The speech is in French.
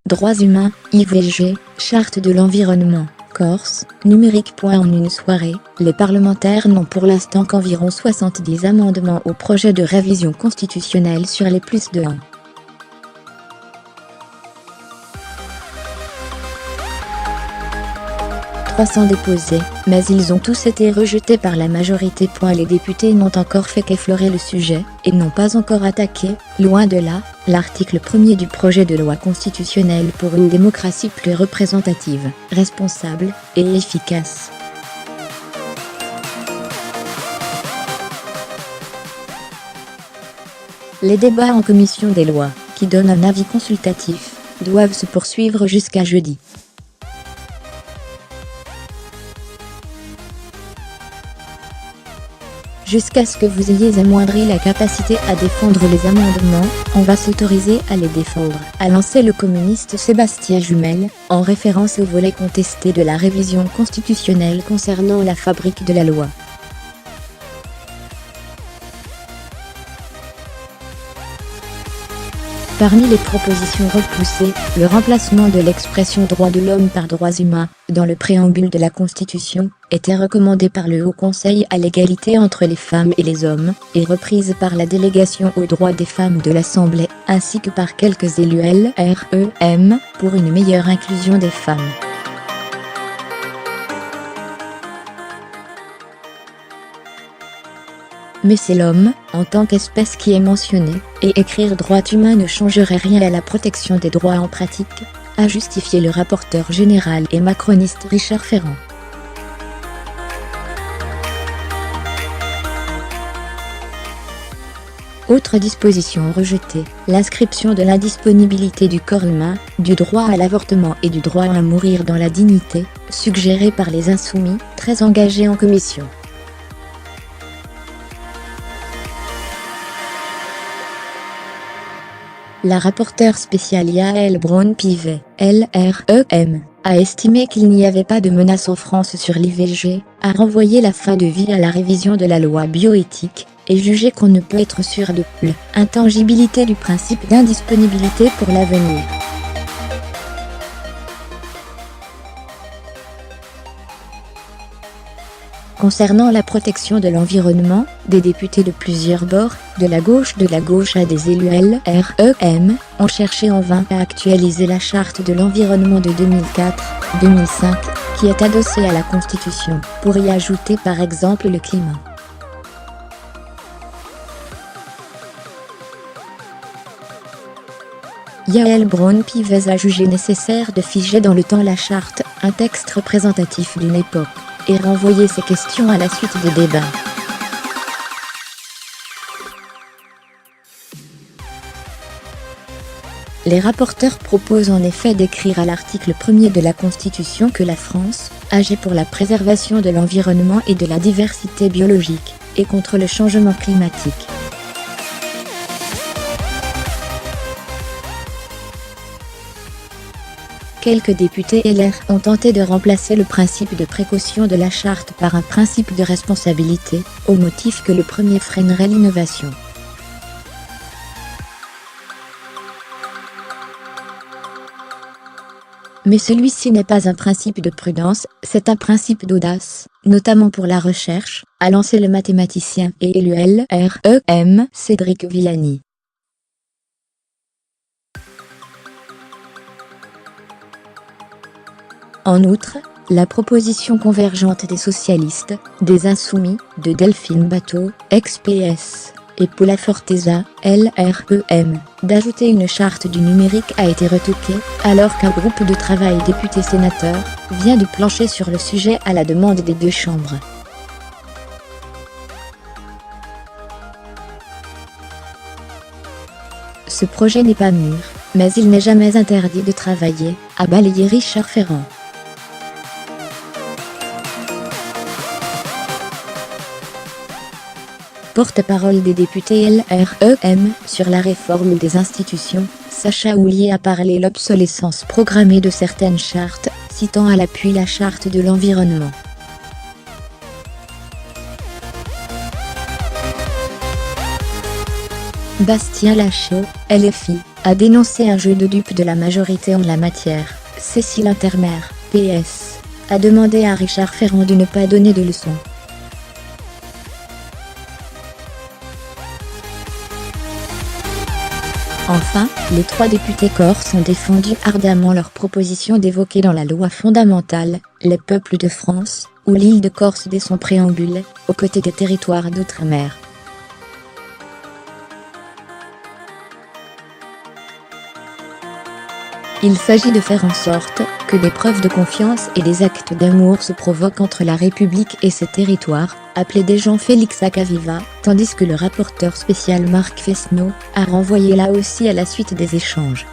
Droits humains, IVG, Charte de l'environnement, Corse, numérique. En une soirée, les parlementaires n'ont pour l'instant qu'environ 70 amendements au projet de révision constitutionnelle sur les plus de 1. 300 déposés, mais ils ont tous été rejetés par la majorité. Les députés n'ont encore fait qu'effleurer le sujet, et n'ont pas encore attaqué, loin de là, l'article 1er du projet de loi constitutionnelle pour une démocratie plus représentative, responsable, et efficace. Les débats en commission des lois, qui donnent un avis consultatif, doivent se poursuivre jusqu'à jeudi. Jusqu'à ce que vous ayez amoindri la capacité à défendre les amendements, on va s'autoriser à les défendre, a lancé le communiste Sébastien Jumel, en référence au volet contesté de la révision constitutionnelle concernant la fabrique de la loi. Parmi les propositions repoussées, le remplacement de l'expression « droits de l'homme » par « droits humains » dans le préambule de la Constitution, était recommandée par le Haut Conseil à l'égalité entre les femmes et les hommes, et reprise par la délégation aux droits des femmes de l'Assemblée, ainsi que par quelques élus LREM, pour une meilleure inclusion des femmes. Mais c'est l'homme, en tant qu'espèce qui est mentionné, et écrire droit humain ne changerait rien à la protection des droits en pratique, a justifié le rapporteur général et macroniste Richard Ferrand. Autre disposition rejetée, l'inscription de l'indisponibilité du corps humain, du droit à l'avortement et du droit à mourir dans la dignité, suggérée par les Insoumis, très engagés en commission. La rapporteure spéciale Yael Braun-Pivet, LREM, a estimé qu'il n'y avait pas de menace en France sur l'IVG, a renvoyé la fin de vie à la révision de la loi bioéthique, et jugé qu'on ne peut être sûr de l'intangibilité du principe d'indisponibilité pour l'avenir. Concernant la protection de l'environnement, des députés de plusieurs bords, de la gauche à des élus LREM, ont cherché en vain à actualiser la charte de l'environnement de 2004-2005, qui est adossée à la Constitution, pour y ajouter par exemple le climat. Yael Braun-Pivet a jugé nécessaire de figer dans le temps la charte, un texte représentatif d'une époque, et renvoyer ces questions à la suite des débats. Les rapporteurs proposent en effet d'écrire à l'article 1er de la Constitution que la France agit pour la préservation de l'environnement et de la diversité biologique, et contre le changement climatique. Quelques députés LR ont tenté de remplacer le principe de précaution de la charte par un principe de responsabilité, au motif que le premier freinerait l'innovation. Mais celui-ci n'est pas un principe de prudence, c'est un principe d'audace, notamment pour la recherche, a lancé le mathématicien et élu LREM Cédric Villani. En outre, la proposition convergente des socialistes, des Insoumis, de Delphine Batho, ex-PS, et Paula Forteza, LREM, d'ajouter une charte du numérique a été retoquée, alors qu'un groupe de travail députés-sénateurs vient de plancher sur le sujet à la demande des deux chambres. Ce projet n'est pas mûr, mais il n'est jamais interdit de travailler, a balayé Richard Ferrand. Porte-parole des députés LREM sur la réforme des institutions, Sacha Houlié a parlé l'obsolescence programmée de certaines chartes, citant à l'appui la charte de l'environnement. Bastien Lachaud, LFI. a dénoncé un jeu de dupes de la majorité en la matière. Cécile Intermère, PS, a demandé à Richard Ferrand de ne pas donner de leçons. Enfin, les 3 députés corses ont défendu ardemment leur proposition d'évoquer dans la loi fondamentale les peuples de France, ou l'île de Corse dès son préambule, aux côtés des territoires d'outre-mer. Il s'agit de faire en sorte que des preuves de confiance et des actes d'amour se provoquent entre la République et ses territoires, a plaidé Jean-Félix Acaviva, tandis que le rapporteur spécial Marc Fesneau a renvoyé là aussi à la suite des échanges.